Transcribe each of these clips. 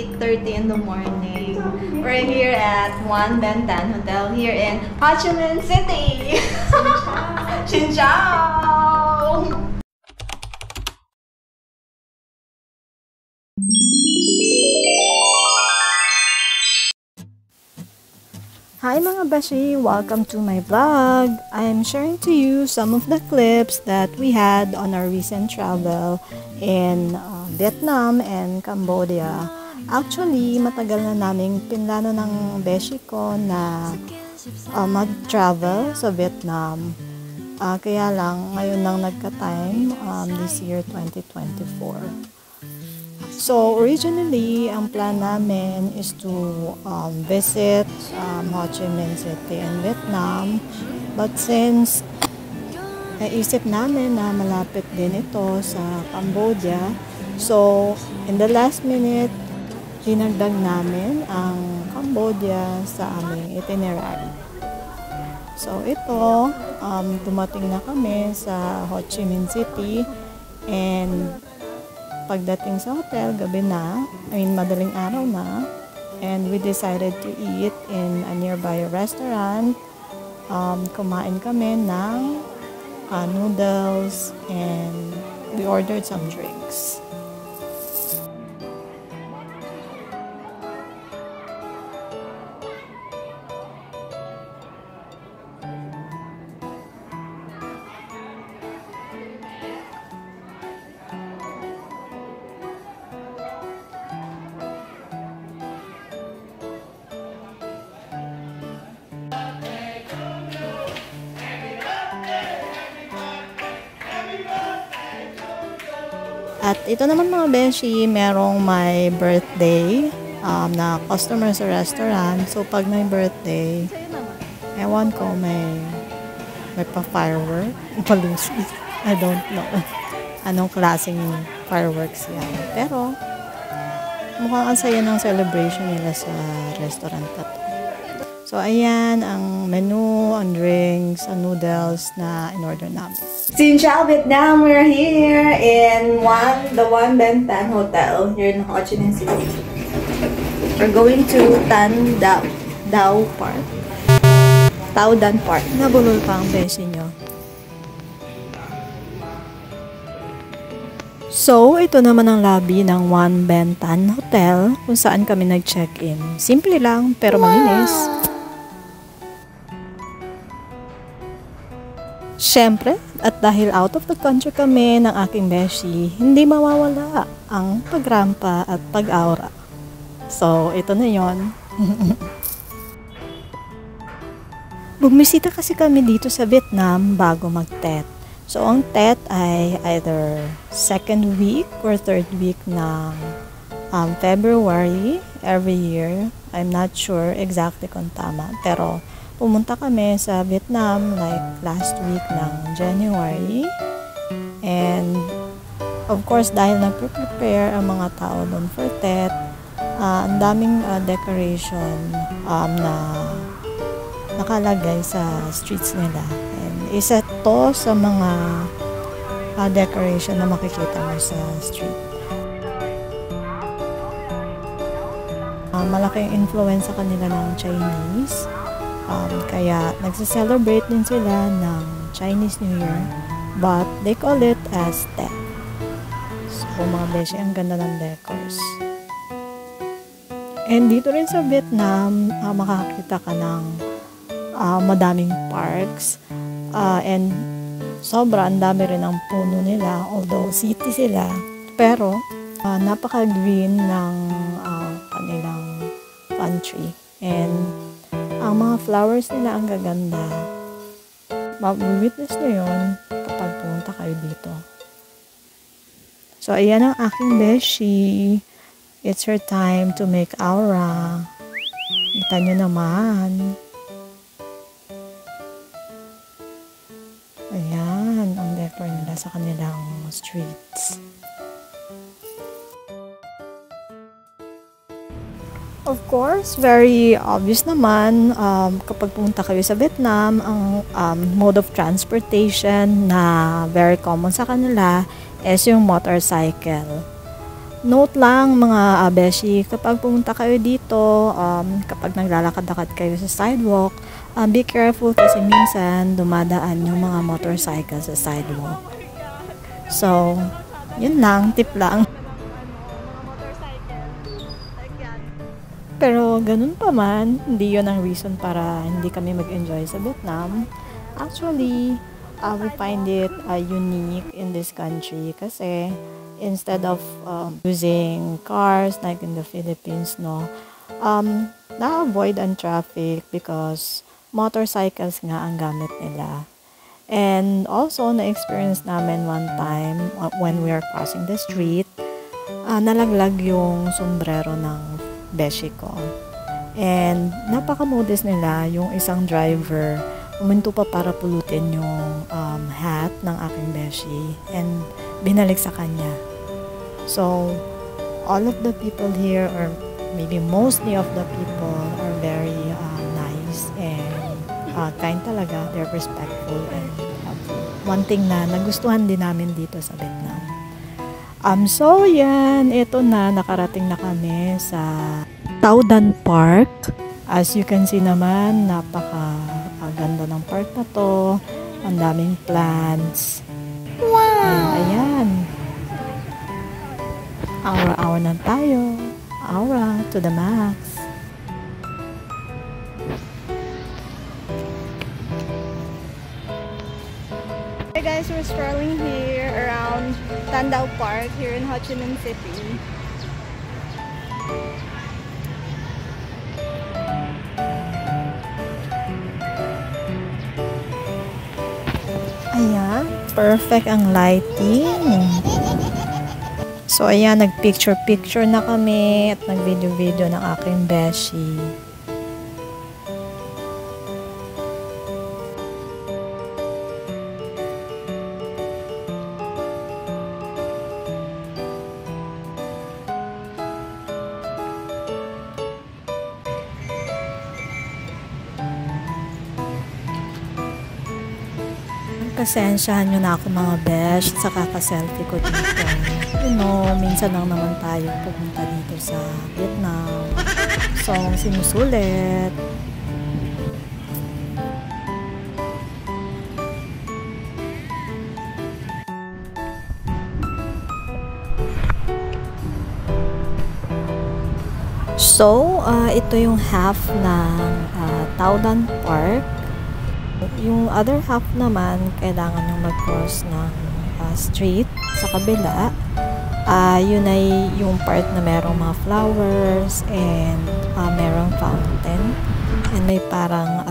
8:30 in the morning. We're here at One Ben Tan Hotel here in Ho Chi Minh City. Xin chào! Hi mga Beshi! Welcome to my vlog! I'm sharing to you some of the clips that we had on our recent travel in Vietnam and Cambodia. Actually, matagal na naming pinlano ng Beshi ko na mag-travel sa Vietnam. Kaya lang, ngayon lang nagka-time this year 2024. So, originally, ang plan namin is to visit Ho Chi Minh City in Vietnam. But since naisip namin na malapit din ito sa Cambodia, so, in the last minute, dinagdag namin ang Cambodia sa aming itinerary. So, ito, dumating na kami sa Ho Chi Minh City and pagdating sa hotel, gabi na, madaling araw na, and we decided to eat in a nearby restaurant. Kumain kami ng noodles and we ordered some drinks. At ito naman mga Beshi, merong my birthday na customer sa restaurant. So pag may birthday, ewan ko may pa-firework, palusi. I don't know anong klaseng fireworks yan. Pero mukhang ang saya ng celebration nila sa restaurant na to. So ayan ang menu, ang drinks, ang noodles na in-order namin. Xin chào Vietnam! We're here in the One Ben Tan Hotel here in Ho Chi Minh City. We're going to Tan Dao Park. Tao Dan Park. Nabulol pa ang beshi nyo. So, ito naman ang lobby ng One Ben Tan Hotel kung saan kami nag-check-in. Simple lang pero malinis. Siyempre, at dahil out of the country kami ng aking beshi, hindi mawawala ang pagrampa at pag-aura. So, ito na yon. Bumisita kasi kami dito sa Vietnam bago mag-Tet. So, ang Tet ay either second week or third week ng February every year. I'm not sure exactly kung tama, pero pumunta kami sa Vietnam like last week ng January. And of course, dahil nagpe-prepare ang mga tao doon for Tet, ang daming decoration na nakalagay sa streets nila. And isa to sa mga decoration na makikita mo sa street. Malaking influence sa kanila ng Chinese. Kaya nagse-celebrate din sila ng Chinese New Year, but they call it as Tet. So mga beshi, ang ganda ng decors. And dito rin sa Vietnam, makakita ka ng madaming parks, and ang dami rin ang puno nila, although city sila, pero napaka-green ng kanilang country. And ang mga flowers nila ang gaganda. Ma-witness nyo yun kapag pumunta kayo dito. So, ayan ang aking beshi. It's her time to make aura. Kita nyo naman. Ayan, ang decor nila sa kanilang streets. Of course, very obvious naman kapag pumunta kayo sa Vietnam, ang mode of transportation na very common sa kanila is yung motorcycle. Note lang mga beshi, kapag pumunta kayo dito, kapag naglalakad-lakad kayo sa sidewalk, be careful kasi minsan dumadaan yung mga motorcycle sa sidewalk. So, yun lang, tip lang. Pero ganun pa man, hindi yun ang reason para hindi kami mag-enjoy sa Vietnam. Actually, we find it unique in this country kasi instead of using cars like in the Philippines, no, na-avoid ang traffic because motorcycles nga ang gamit nila. And also, na-experience namin one time when we are crossing the street, nalaglag yung sombrero ng beshi ko. And napaka-modest nila, yung isang driver uminto pa para pulutin yung hat ng aking beshi and binalik sa kanya. So, all of the people here, or maybe mostly of the people, are very nice and kind talaga. They're respectful and helpful. One thing na nagustuhan din namin dito sa Vietnam. So yan, ito na, nakarating na kami sa Tao Dan Park. As you can see naman, napaka-ganda ng park na to. Ang daming plants. Wow! Ayan. Aura-aura na tayo. Aura to the max. Hey guys, we're strolling here around Tan Dao Park here in Ho Chi Minh City. Ayan, perfect ang lighting. So ayan, nag-picture-picture na kami at nag-video-video ng aking beshi. Pasensyahan nyo na ako mga besh sa kaka-selfie ko dito. You know, minsan lang naman tayo pupunta dito sa Vietnam. So, sinusulit. So, ito yung half ng Tao Dan Park. Yung other half naman, kailangan yung mag-cross ng street sa kabila. Yun ay yung part na merong mga flowers and merong fountain. And may parang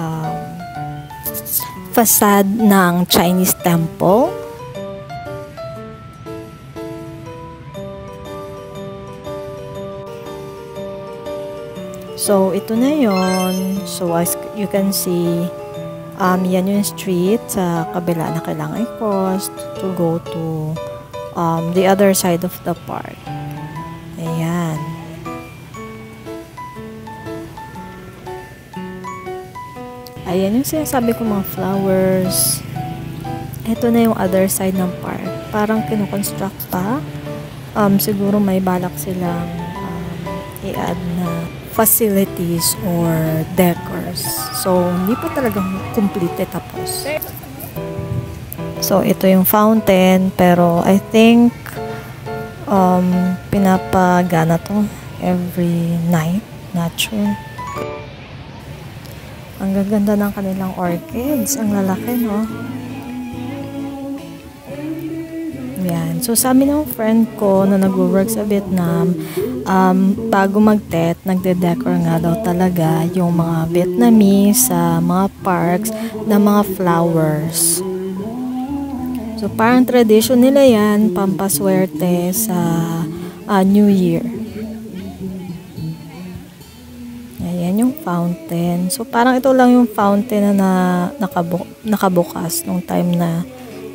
facade ng Chinese temple. So, ito na yun. So, as you can see, yan yung street sa kabila na kailangan i-cross to go to the other side of the park. Ayan. Ayan yung sinasabi ko, mga flowers. Ito na yung other side ng park. Parang kinukonstruct pa. Siguro may balak silang i-add na facilities or decors. So, hindi pa talagang complete tapos. So, ito yung fountain, pero I think pinapagana to every night. Not sure. Ang gaganda ng kanilang orchids. Ang lalaki, no? Yan. So, sabi ng friend ko na nag-work sa Vietnam, bago mag-tet, nagde-decor nga daw talaga yung mga Vietnamese sa mga parks na mga flowers. So, parang tradition nila yan, pampaswerte sa New Year. Ayan yung fountain. So, parang ito lang yung fountain na nakabukas nung time na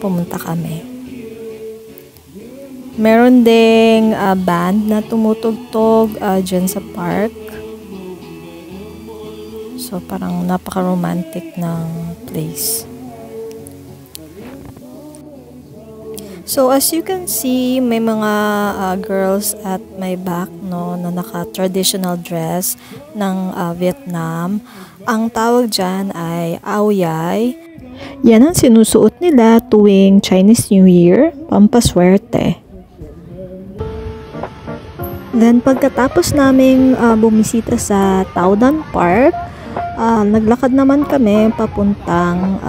pumunta kami. Meron ding band na tumutugtog dyan sa park. So, parang napaka-romantic ng place. So as you can see, may mga girls at my back no na naka-traditional dress ng Vietnam. Ang tawag dyan ay Ao Dai. Yan ang sinusuot nila tuwing Chinese New Year, pampaswerte. Then pagkatapos naming bumisita sa Tao Dan Park, naglakad naman kami papuntang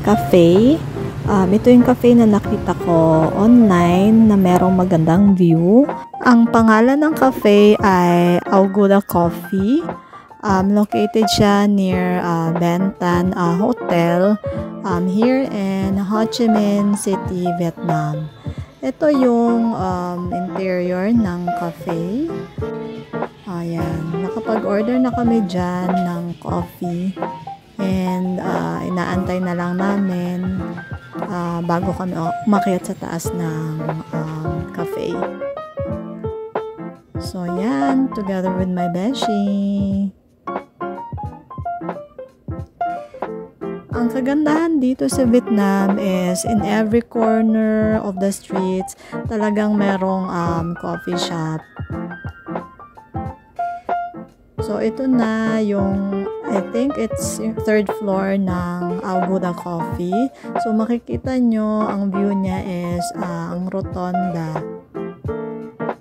cafe. Ito yung cafe na nakita ko online na merong magandang view. Ang pangalan ng cafe ay Auguda Coffee. Located siya near Ben Thanh Hotel here in Ho Chi Minh City, Vietnam. Ito yung interior ng cafe. Ayan, nakapag-order na kami dyan ng coffee. And inaantay na lang namin bago kami umakyat sa taas ng cafe. So yan, together with my beshi. Ang kagandahan dito sa Vietnam is in every corner of the streets talagang merong coffee shop. So ito na yung, I think it's yung third floor ng Auguda Coffee. So makikita nyo, ang view niya is ang rotonda.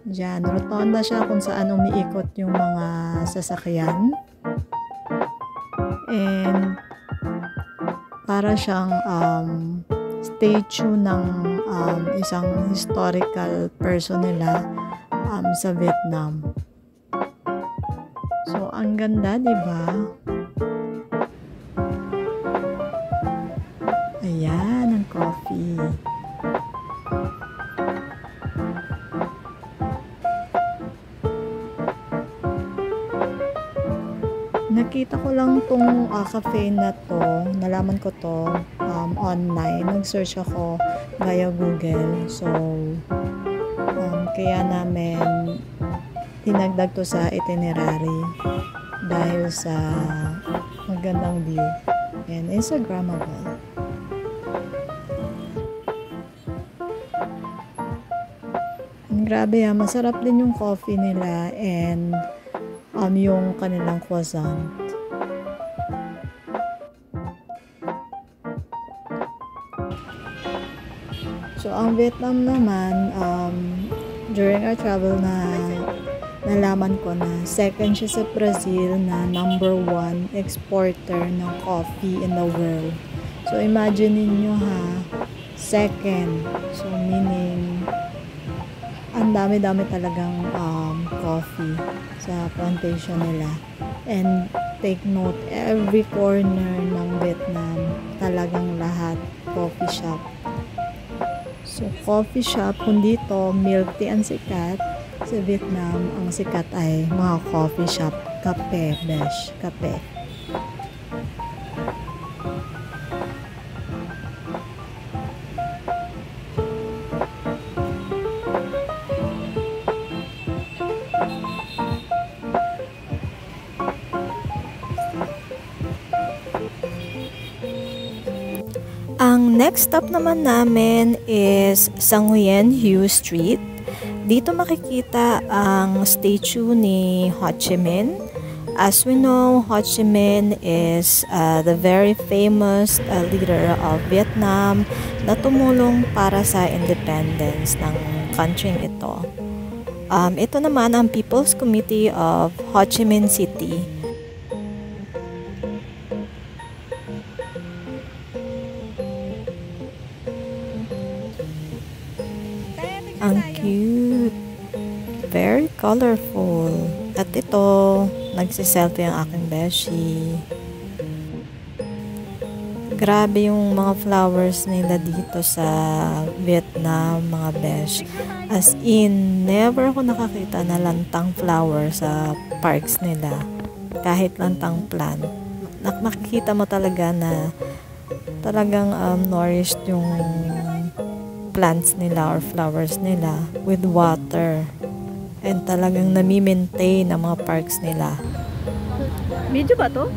Diyan, rotonda siya kung saan umiikot yung mga sasakyan. And para siyang statue ng isang historical person nila sa Vietnam. So, ang ganda, di ba? Ayan, ang coffee. Nakita ko lang tong cafe na to, nalaman ko to online. Nag-search ako via Google. So, kaya namin tinagdag to sa itinerary dahil sa magandang view and Instagrammable. And grabe masarap din yung coffee nila and yung kanilang croissant. So ang Vietnam naman, during our travel nalaman ko na second siya sa Brazil na number 1 exporter ng coffee in the world. So imagine niyo second. So meaning ang dami-dami talagang coffee sa plantation nila. And take note, every corner ng Vietnam talagang lahat coffee shop. So coffee shop, kung dito milk tea ang sikat, sa Vietnam, ang sikat ay mga coffee shop, kape, besh, kape. Ang next stop naman namin is Sa Nguyen Hue Street. Dito makikita ang statue ni Ho Chi Minh. As we know, Ho Chi Minh is the very famous leader of Vietnam na tumulong para sa independence ng country ito. Ito naman ang People's Committee of Ho Chi Minh City. Ang cute. Very colorful. At ito, nagsiselfie ang aking beshi. Grabe yung mga flowers nila dito sa Vietnam, mga besh. As in, never ako nakakita na lantang flower sa parks nila. Kahit lantang plant. Makikita mo talaga na talagang nourished yung plants nila or flowers nila with water. And talagang nami-maintain ang mga parks nila. Video ba to?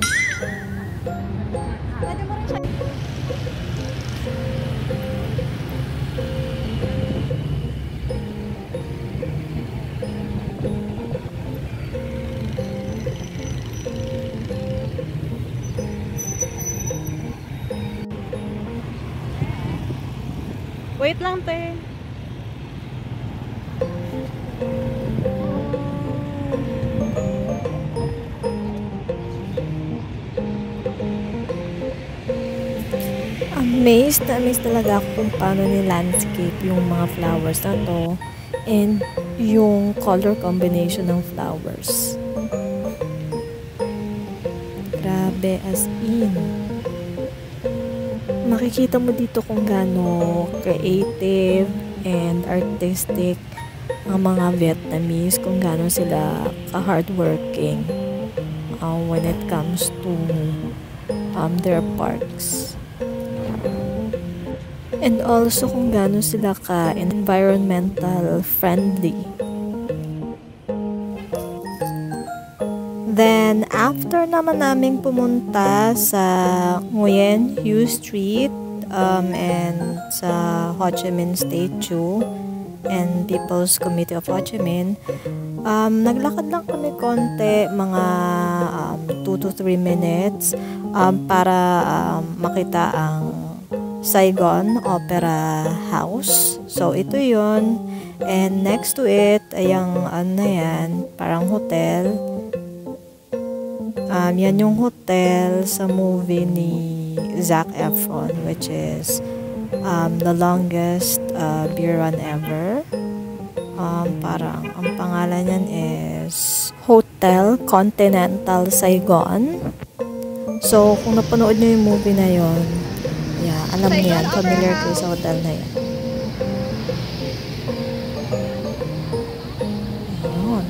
Wait lang, te. Amazed na amazed talaga ako kung paano ni landscape yung mga flowers na to and yung color combination ng flowers. Grabe, as in. Makikita mo dito kung gaano creative and artistic ang mga Vietnamese, kung gaano sila ka-hardworking when it comes to their parks. And also kung gaano sila ka-environmental friendly. Then, after naman naming pumunta sa Nguyen Hue Street and sa Ho Chi Minh Statue and People's Committee of Ho Chi Minh, naglakad lang kami konti, mga 2 to 3 minutes para makita ang Saigon Opera House. So, ito yun. And next to it, ay yung yan, parang hotel. Yan yung hotel sa movie ni Zac Efron, which is The Longest Beer Run Ever. Parang ang pangalan niyan is Hotel Continental Saigon. So, kung napanood niyo yung movie na yon, yeah, alam niyo yan, familiar kayo sa hotel na yan. Ayun.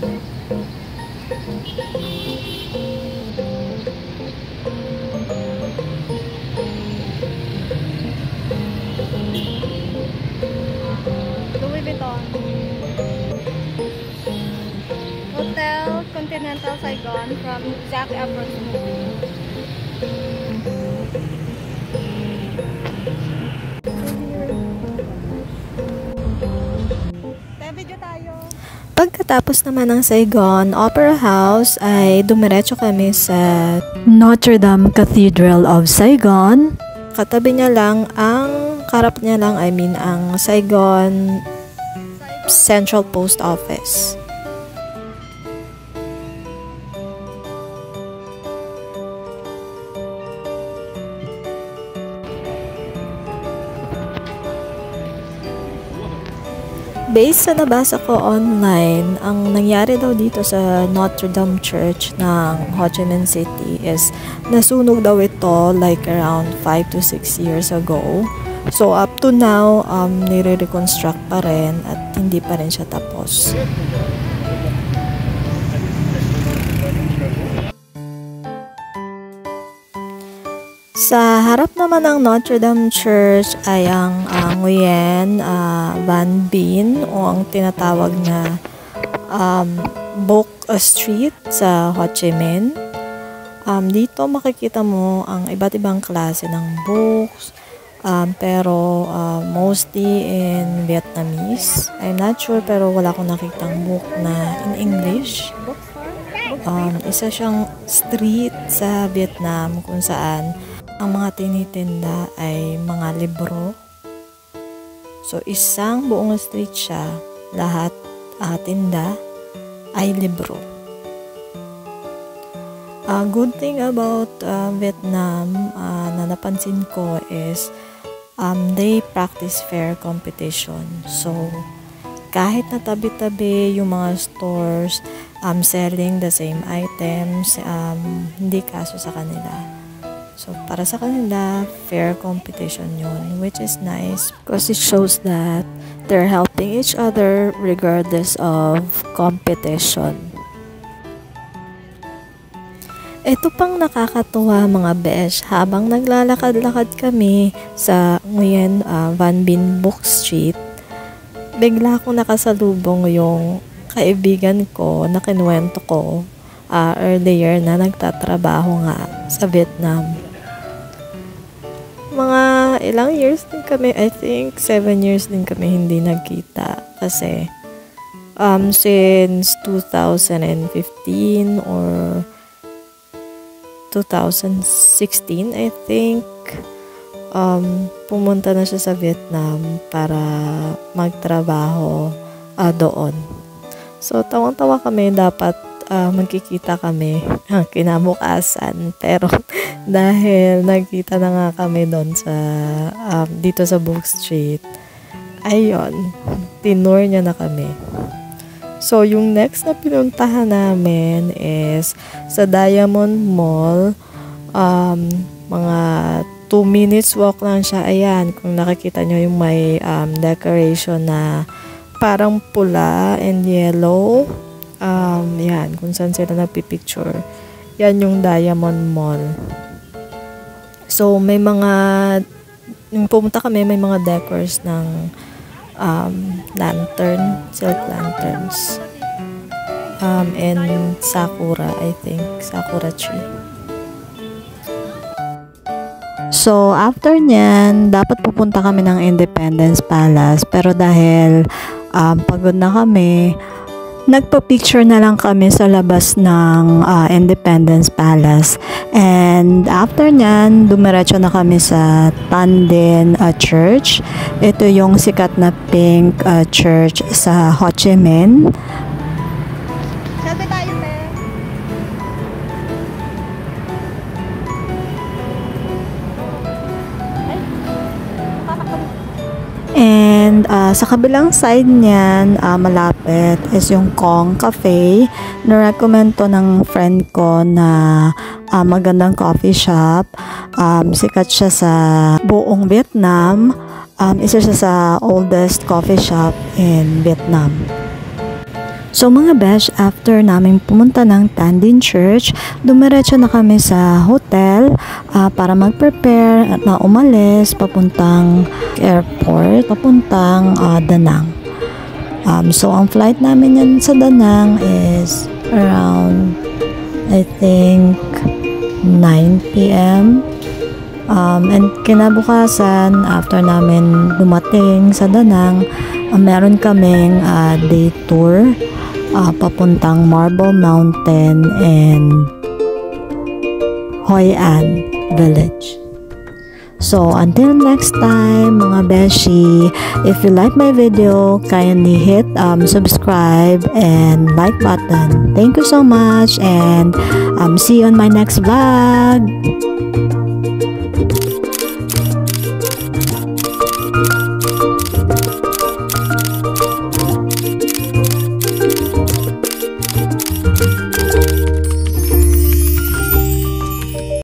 Louis Vuitton. Hotel Continental Saigon from Zac Efron's movie. Video tayo. Pagkatapos naman ng Saigon Opera House ay dumiretso kami sa Notre Dame Cathedral of Saigon. Katabi niya lang, karap niya lang, ang Saigon Central Post Office. Based sa nabasa ko online, ang nangyari daw dito sa Notre Dame Church ng Ho Chi Minh City is nasunog daw ito like around 5 to 6 years ago. So up to now, nire-reconstruct pa rin at hindi pa rin siya tapos. Sa harap naman ng Notre Dame Church ay ang Nguyen Van Binh, o ang tinatawag na Book Street sa Ho Chi Minh. Dito makikita mo ang iba't ibang klase ng books, pero mostly in Vietnamese. I'm not sure, pero wala akong nakitang book na in English. Isa siyang street sa Vietnam kung saan ang mga tinitinda ay mga libro. So, isang buong street siya, lahat tinda ay libro. A good thing about Vietnam na napansin ko is they practice fair competition. So, kahit na tabi-tabi yung mga stores selling the same items, hindi kaso sa kanila. So, para sa kanila, fair competition yun, which is nice because it shows that they're helping each other regardless of competition. Ito pang nakakatuwa mga besh, habang naglalakad-lakad kami sa Nguyen Van Binh Book Street, bigla akong nakasalubong yung kaibigan ko na kinuwento ko earlier na nagtatrabaho nga sa Vietnam. Mga ilang years din kami, I think 7 years din kami hindi nagkita kasi since 2015 or 2016 I think pumunta na siya sa Vietnam para magtrabaho doon. So, tawang-tawa kami, dapat magkikita kami kinabukasan. Pero, dahil nagkita na nga kami doon sa, dito sa Book Street, ayun, tinur niya na kami. So, yung next na pinuntahan namin is sa Diamond Mall. Mga 2 minutes walk lang siya. Ayan, kung nakikita nyo yung may decoration na parang pula and yellow. Yan, kung saan sila nagpipicture. Yan yung Diamond Mall. So, may mga, yung pumunta kami, may mga decors ng lantern, silk lanterns. And sakura, I think. Sakura tree. So, after nyan, dapat pupunta kami ng Independence Palace. Pero dahil pagod na kami, nagpa-picture na lang kami sa labas ng Independence Palace. And after nyan, dumiretso na kami sa Tan Dinh Church. Ito yung sikat na pink church sa Ho Chi Minh. Selfie tayo, te. And sa kabilang side niyan, malapit is yung Kong Cafe. Na-recommend to ng friend ko na magandang coffee shop. Sikat siya sa buong Vietnam. Isa siya sa oldest coffee shop in Vietnam. So mga besh, after namin pumunta ng Tan Dinh Church, dumiretso na kami sa hotel para mag-prepare at na umalis papuntang airport, papuntang Da Nang. So ang flight namin yan sa Da Nang is around, I think, 9 p.m. And kinabukasan, after namin dumating sa Da Nang, meron kaming day tour papuntang Marble Mountain and Hoi An Village. So, until next time, mga beshi, if you like my video, kindly hit subscribe and like button. Thank you so much, and see you on my next vlog.